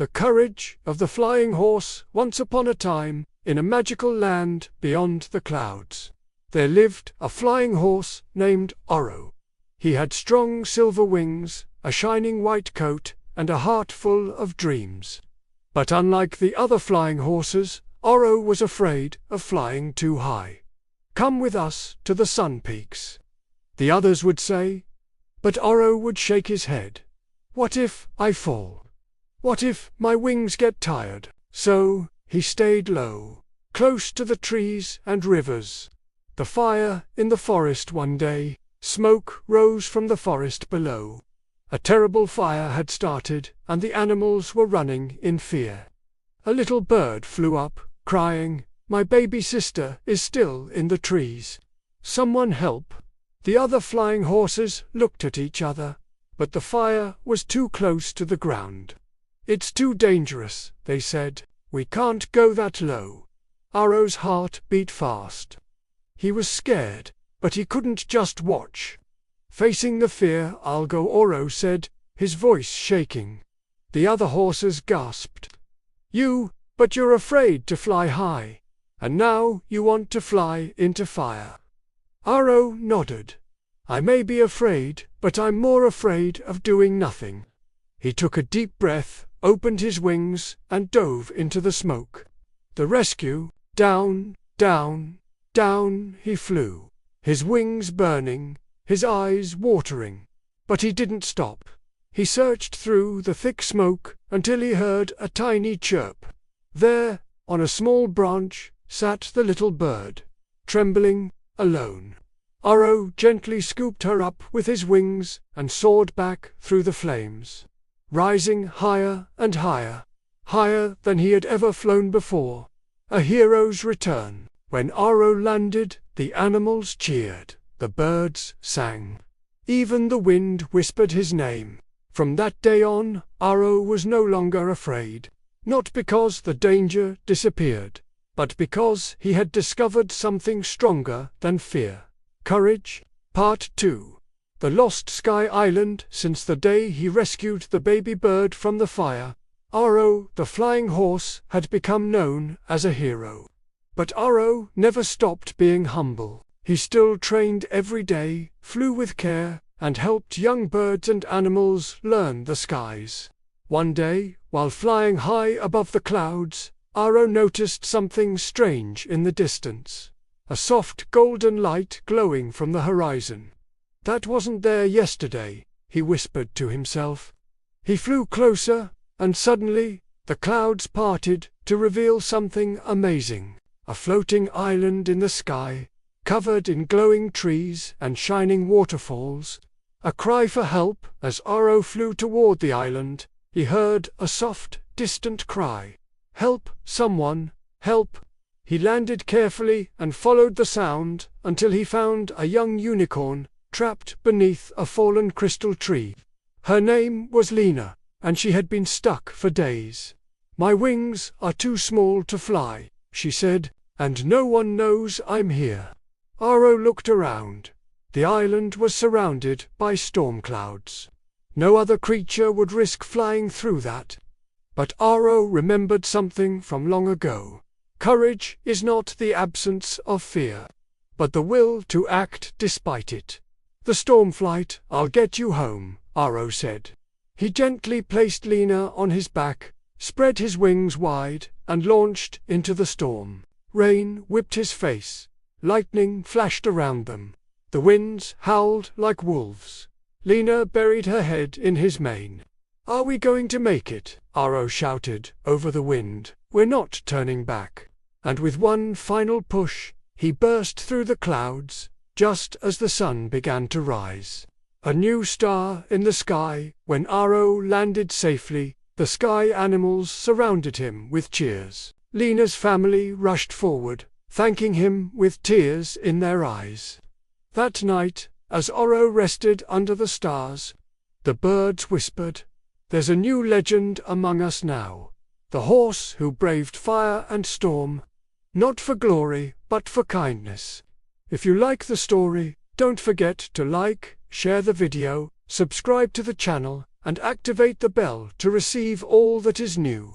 The courage of the flying horse. Once upon a time, in a magical land beyond the clouds, there lived a flying horse named Oro. He had strong silver wings, a shining white coat, and a heart full of dreams. But unlike the other flying horses, Oro was afraid of flying too high. "Come with us to the sun peaks," the others would say. But Oro would shake his head. "What if I fall? What if my wings get tired?" So he stayed low, close to the trees and rivers. The fire in the forest one day, smoke rose from the forest below. A terrible fire had started, and the animals were running in fear. A little bird flew up, crying, "My baby sister is still in the trees. Someone help." The other flying horses looked at each other, but the fire was too close to the ground. "It's too dangerous," they said. "We can't go that low." Oro's heart beat fast. He was scared, but he couldn't just watch. Facing the fear, "I'll go," Oro said, his voice shaking. The other horses gasped. But you're afraid to fly high, and now you want to fly into fire." Oro nodded. "I may be afraid, but I'm more afraid of doing nothing." He took a deep breath, opened his wings, and dove into the smoke. The rescue, down, down, down he flew, his wings burning, his eyes watering. But he didn't stop. He searched through the thick smoke until he heard a tiny chirp. There, on a small branch, sat the little bird, trembling, alone. Oro gently scooped her up with his wings and soared back through the flames, rising higher and higher, higher than he had ever flown before. A hero's return. When Oro landed, the animals cheered, the birds sang. Even the wind whispered his name. From that day on, Oro was no longer afraid. Not because the danger disappeared, but because he had discovered something stronger than fear. Courage. Part 2. The Lost Sky Island. Since the day he rescued the baby bird from the fire, Oro, the flying horse, had become known as a hero. But Oro never stopped being humble. He still trained every day, flew with care, and helped young birds and animals learn the skies. One day, while flying high above the clouds, Oro noticed something strange in the distance. A soft golden light glowing from the horizon. "That wasn't there yesterday," he whispered to himself. He flew closer, and suddenly, the clouds parted to reveal something amazing. A floating island in the sky, covered in glowing trees and shining waterfalls. A cry for help. As Oro flew toward the island, he heard a soft, distant cry. "Help, someone, help!" He landed carefully and followed the sound until he found a young unicorn trapped beneath a fallen crystal tree. Her name was Lena, and she had been stuck for days. "My wings are too small to fly," she said, "and no one knows I'm here." Oro looked around. The island was surrounded by storm clouds. No other creature would risk flying through that. But Oro remembered something from long ago. Courage is not the absence of fear, but the will to act despite it. "The storm flight, I'll get you home," Oro said. He gently placed Lena on his back, spread his wings wide, and launched into the storm. Rain whipped his face. Lightning flashed around them. The winds howled like wolves. Lena buried her head in his mane. "Are we going to make it?" Oro shouted over the wind. "We're not turning back." And with one final push, he burst through the clouds, just as the sun began to rise. A new star in the sky. When Oro landed safely, the sky animals surrounded him with cheers. Lena's family rushed forward, thanking him with tears in their eyes. That night, as Oro rested under the stars, the birds whispered, "There's a new legend among us now. The horse who braved fire and storm, not for glory, but for kindness." If you like the story, don't forget to like, share the video, subscribe to the channel, and activate the bell to receive all that is new.